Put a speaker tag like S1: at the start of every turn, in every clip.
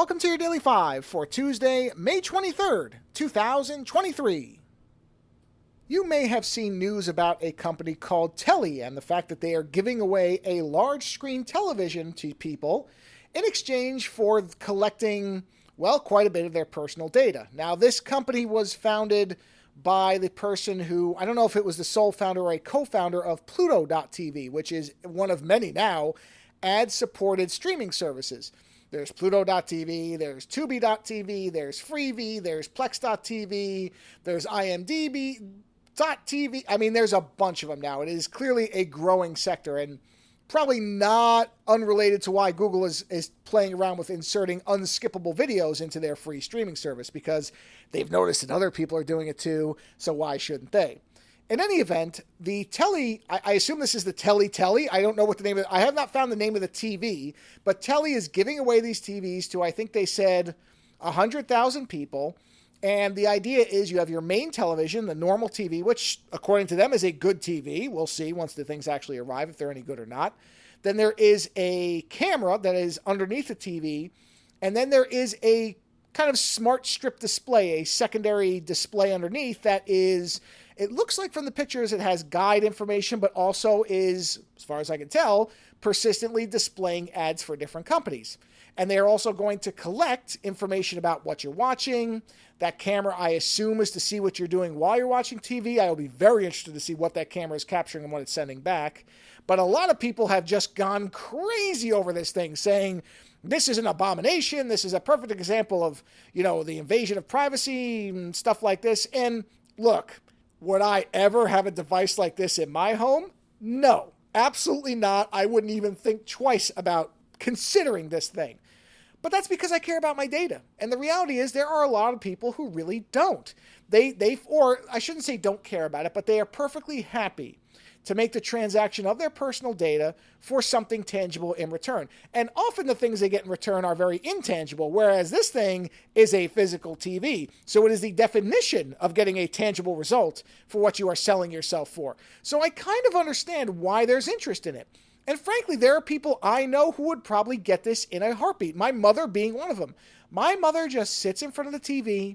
S1: Welcome to your Daily 5 for Tuesday, May 23rd, 2023. You may have seen news about a company called Telly and the fact that they are giving away a large screen television to people in exchange for collecting, well, quite a bit of their personal data. Now, this company was founded by the person who, I don't know if it was the sole founder or a co-founder of Pluto.tv, which is one of many now ad-supported streaming services. There's Pluto.tv, there's Tubi.tv, there's Freevee, there's Plex.tv, there's IMDb.tv. I mean, there's a bunch of them now. It is clearly a growing sector and probably not unrelated to why Google is playing around with inserting unskippable videos into their free streaming service, because they've noticed that other people are doing it too, so why shouldn't they? In any event, the Telly, I assume this is the Telly. I don't know what the name of it. I have not found the name of the TV, but Telly is giving away these TVs to, I think they said, 100,000 people. And the idea is you have your main television, the normal TV, which according to them is a good TV. We'll see once the things actually arrive if they're any good or not. Then there is a camera that is underneath the TV. And then there is a kind of smart strip display, a secondary display underneath that is... It looks like from the pictures it has guide information, but also is, as far as I can tell, persistently displaying ads for different companies. And they are also going to collect information about what you're watching. That camera, I assume, is to see what you're doing while you're watching TV. I will be very interested to see what that camera is capturing and what it's sending back. But a lot of people have just gone crazy over this thing, saying this is an abomination. This is a perfect example of, the invasion of privacy and stuff like this. And look, would I ever have a device like this in my home? No, absolutely not. I wouldn't even think twice about considering this thing. But that's because I care about my data. And the reality is there are a lot of people who really don't. Or I shouldn't say don't care about it, but they are perfectly happy to make the transaction of their personal data for something tangible in return. And often the things they get in return are very intangible, whereas this thing is a physical TV. So it is the definition of getting a tangible result for what you are selling yourself for. So I kind of understand why there's interest in it. And frankly, there are people I know who would probably get this in a heartbeat, my mother being one of them. My mother just sits in front of the TV,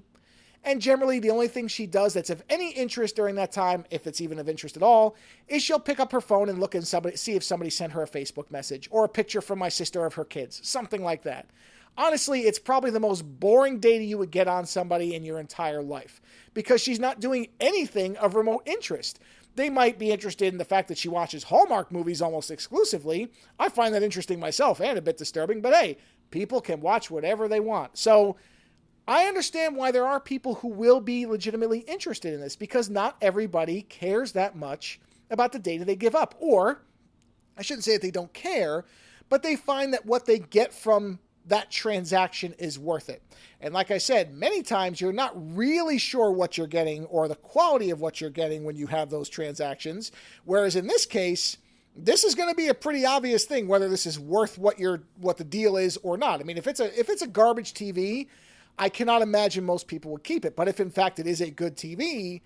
S1: and generally the only thing she does that's of any interest during that time, if it's even of interest at all, is she'll pick up her phone and look and see if somebody sent her a Facebook message or a picture from my sister of her kids, something like that. Honestly, it's probably the most boring data you would get on somebody in your entire life, because she's not doing anything of remote interest. They might be interested in the fact that she watches Hallmark movies almost exclusively. I find that interesting myself and a bit disturbing, but hey, people can watch whatever they want. So I understand why there are people who will be legitimately interested in this, because not everybody cares that much about the data they give up. Or, I shouldn't say that they don't care, but they find that what they get from that transaction is worth it. And like I said, many times you're not really sure what you're getting or the quality of what you're getting when you have those transactions. Whereas in this case, this is going to be a pretty obvious thing, whether this is worth what the deal is or not. I mean, if it's a garbage TV, I cannot imagine most people would keep it. But if in fact it is a good TV,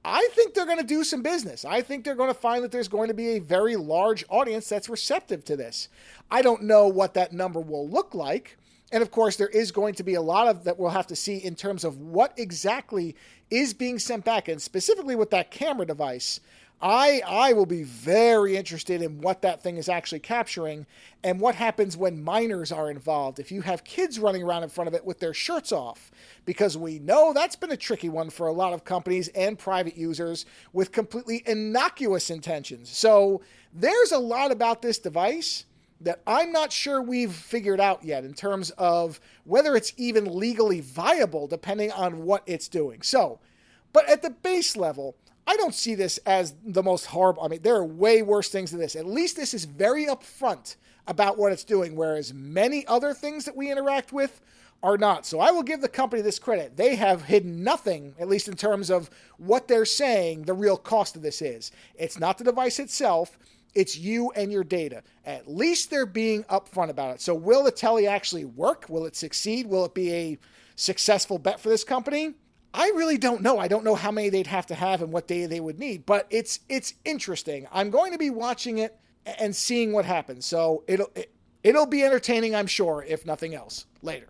S1: I think they're going to do some business. I think they're going to find that there's going to be a very large audience that's receptive to this. I don't know what that number will look like. And of course, there is going to be a lot of that we'll have to see in terms of what exactly is being sent back. And specifically with that camera device, I will be very interested in what that thing is actually capturing and what happens when minors are involved. If you have kids running around in front of it with their shirts off, because we know that's been a tricky one for a lot of companies and private users with completely innocuous intentions. So there's a lot about this device that I'm not sure we've figured out yet in terms of whether it's even legally viable depending on what it's doing. So, but at the base level, I don't see this as the most horrible. I mean, there are way worse things than this. At least this is very upfront about what it's doing, whereas many other things that we interact with are not. So I will give the company this credit. They have hidden nothing, at least in terms of what they're saying the real cost of this is. It's not the device itself. It's you and your data. At least they're being upfront about it. So will the Telly actually work? Will it succeed? Will it be a successful bet for this company? I really don't know. I don't know how many they'd have to have and what data they would need, but it's interesting. I'm going to be watching it and seeing what happens. So it'll be entertaining, I'm sure, if nothing else. Later.